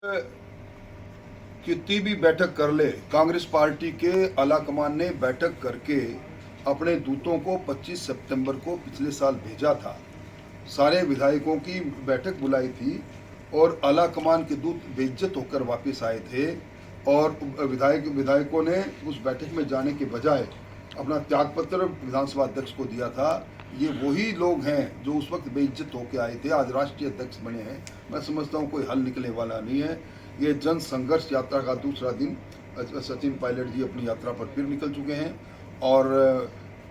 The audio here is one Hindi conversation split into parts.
कितनी भी बैठक कर ले, कांग्रेस पार्टी के आलाकमान ने बैठक करके अपने दूतों को 25 सितंबर को पिछले साल भेजा था। सारे विधायकों की बैठक बुलाई थी और आलाकमान के दूत बेइज्जत होकर वापस आए थे और विधायकों ने उस बैठक में जाने के बजाय अपना त्यागपत्र विधानसभा अध्यक्ष को दिया था। ये वही लोग हैं जो उस वक्त बेइज्जत होकर आए थे, आज राष्ट्रीय अध्यक्ष बने हैं। मैं समझता हूँ कोई हल निकलने वाला नहीं है। ये जन संघर्ष यात्रा का दूसरा दिन सचिन पायलट जी अपनी यात्रा पर फिर निकल चुके हैं और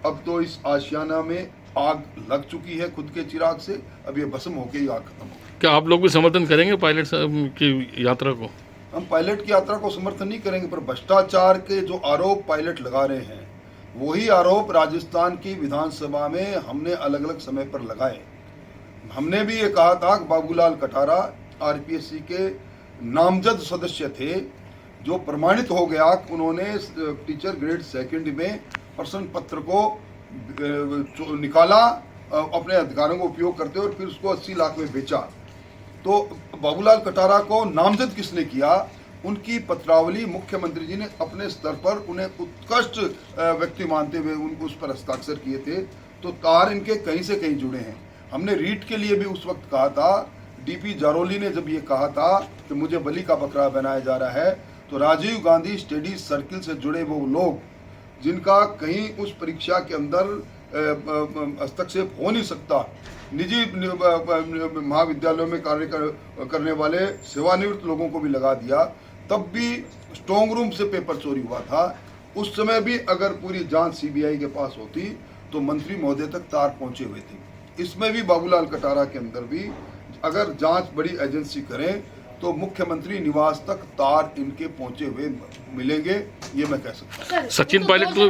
अब तो इस आशियाना में आग लग चुकी है खुद के चिराग से। अब ये भस्म होके ही आग खत्म हो। क्या आप लोग भी समर्थन करेंगे पायलट साहब की यात्रा को? हम पायलट की यात्रा को समर्थन नहीं करेंगे, पर भ्रष्टाचार के जो आरोप पायलट लगा रहे हैं वही आरोप राजस्थान की विधानसभा में हमने अलग अलग समय पर लगाए। हमने भी ये कहा था कि बाबूलाल कटारा आरपीएससी के नामजद सदस्य थे, जो प्रमाणित हो गया कि उन्होंने टीचर ग्रेड सेकंड में प्रश्न पत्र को निकाला अपने अधिकारों का उपयोग करते और फिर उसको 80 लाख में बेचा। तो बाबूलाल कटारा को नामजद किसने किया? उनकी पत्रावली मुख्यमंत्री जी ने अपने स्तर पर उन्हें उत्कृष्ट व्यक्ति मानते हुए उनको उस पर हस्ताक्षर किए थे। तो तार इनके कहीं से कहीं जुड़े हैं। हमने रीट के लिए भी उस वक्त कहा था, डीपी जारोली ने जब ये कहा था कि मुझे बलि का बकरा बनाया जा रहा है, तो राजीव गांधी स्टडी सर्किल से जुड़े वो लोग जिनका कहीं उस परीक्षा के अंदर हस्तक्षेप हो नहीं सकता, निजी महाविद्यालयों में कार्य करने वाले सेवानिवृत्त लोगों को भी लगा दिया। तब भी स्ट्रॉन्ग रूम से पेपर चोरी हुआ था। उस समय भी अगर पूरी जांच सीबीआई के पास होती तो मंत्री महोदय तक तार पहुंचे हुए थे। इसमें भी बाबूलाल कटारा के अंदर भी अगर जांच बड़ी एजेंसी करें तो मुख्यमंत्री निवास तक तार इनके पहुंचे हुए मिलेंगे, ये मैं कह सकता हूँ। सचिन पायलट को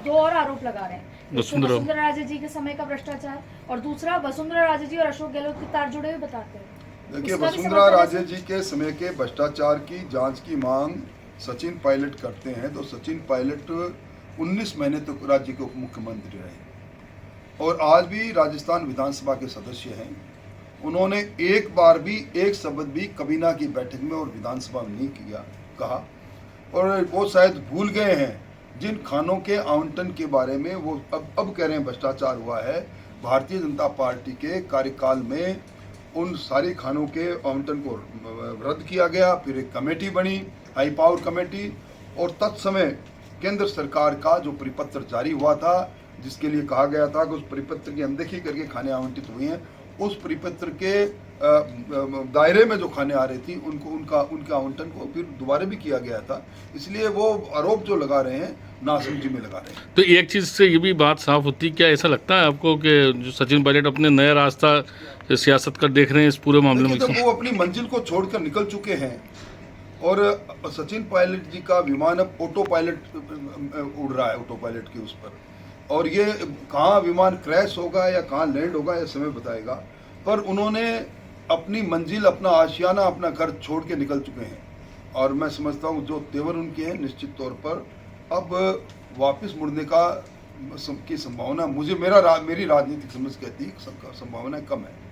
दो और आरोप लगा रहे हैं, वसुंधरा राजे जी के समय का भ्रष्टाचार और दूसरा वसुंधरा राजे जी और अशोक गहलोत के तार जुड़े हुए बताते हैं। देखिए, वसुंधरा राजे जी के समय के भ्रष्टाचार की जांच की मांग सचिन पायलट करते हैं, तो सचिन पायलट 19 महीने तक राज्य के उप मुख्यमंत्री रहे और आज भी राजस्थान विधानसभा के सदस्य हैं। उन्होंने एक बार भी एक शब्द भी कबीना की बैठक में और विधानसभा में नहीं कहा और वो शायद भूल गए हैं जिन खानों के आवंटन के बारे में वो अब कह रहे हैं भ्रष्टाचार हुआ है। भारतीय जनता पार्टी के कार्यकाल में उन सारी खानों के आवंटन को रद्द किया गया, फिर एक कमेटी बनी, हाई पावर कमेटी, और तत्समय केंद्र सरकार का जो परिपत्र जारी हुआ था जिसके लिए कहा गया था कि उस परिपत्र की अनदेखी करके खाने आवंटित हुए हैं, उस परिपत्र के दायरे में जो खाने आ रही थी उनका आवंटन को फिर दोबारा भी किया गया था। इसलिए वो आरोप जो लगा रहे हैं नासमझी में लगा रहे हैं। तो एक चीज़ से ये भी बात साफ होती, क्या ऐसा लगता है आपको कि जो सचिन पायलट अपने नया रास्ता सियासत का देख रहे हैं इस पूरे मामले में? तो वो अपनी मंजिल को छोड़कर निकल चुके हैं और सचिन पायलट जी का विमान अब ऑटो पायलट उड़ रहा है, ऑटो पायलट के उस पर, और ये कहाँ विमान क्रैश होगा या कहाँ लैंड होगा ये समय बताएगा। पर उन्होंने अपनी मंजिल, अपना आशियाना, अपना घर छोड़ के निकल चुके हैं और मैं समझता हूँ जो तेवर उनके हैं निश्चित तौर पर अब वापस मुड़ने की संभावना मेरी राजनीतिक समझ कहती है संभावना कम है।